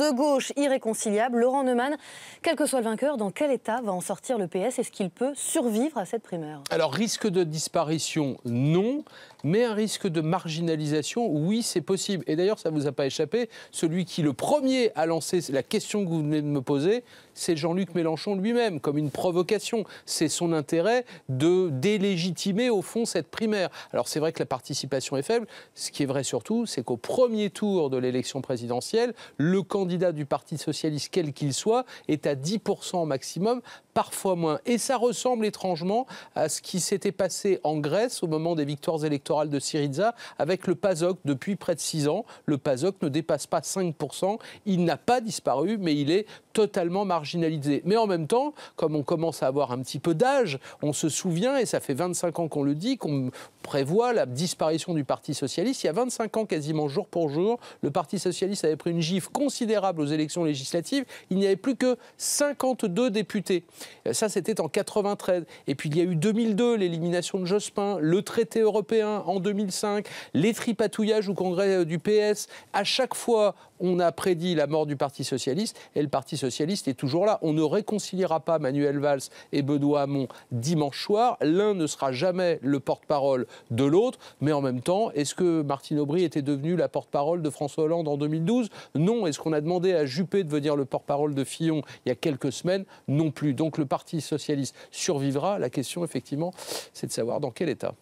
de gauche irréconciliable. Laurent Neumann, quel que soit le vainqueur, dans quel état va en sortir le PS? Est-ce qu'il peut survivre à cette primaire? Alors, risque de disparition, non, mais un risque de marginalisation, oui, c'est possible. Et d'ailleurs, ça ne vous a pas échappé, celui qui, le premier, a lancé la question que vous venez de me poser, c'est Jean-Luc Mélenchon lui-même, comme une provocation. C'est son intérêt de délégitimer, au fond, cette primaire. Alors, c'est vrai que la participation est faible. Ce qui est vrai surtout, c'est qu'au premier tour de l'élection présidentielle, le candidat du Parti socialiste, quel qu'il soit, est à 10% maximum, parfois moins. Et ça ressemble étrangement à ce qui s'était passé en Grèce au moment des victoires électorales de Syriza avec le PASOK depuis près de 6 ans. Le PASOK ne dépasse pas 5%. Il n'a pas disparu, mais il est totalement marginalisé. Mais en même temps, comme on commence à avoir un petit peu d'âge, on se souvient, et ça fait 25 ans qu'on le dit, qu'on prévoit la disparition du Parti socialiste. Il y a 25 ans, quasiment jour pour jour, le Parti socialiste avait pris une gifle considérable aux élections législatives. Il n'y avait plus que 52 députés. Ça, c'était en 93. Et puis, il y a eu 2002, l'élimination de Jospin, le traité européen en 2005, les tripatouillages au congrès du PS. À chaque fois, on a prédit la mort du Parti socialiste et le Parti socialiste est toujours là. On ne réconciliera pas Manuel Valls et Benoît Hamon dimanche soir. L'un ne sera jamais le porte-parole de l'autre. Mais en même temps, est-ce que Martine Aubry était devenue la porte-parole de François Hollande en 2012 ? Non. Est-ce qu'on a demandé à Juppé de devenir le porte-parole de Fillon il y a quelques semaines ? Non plus. Donc le Parti socialiste survivra. La question, effectivement, c'est de savoir dans quel état.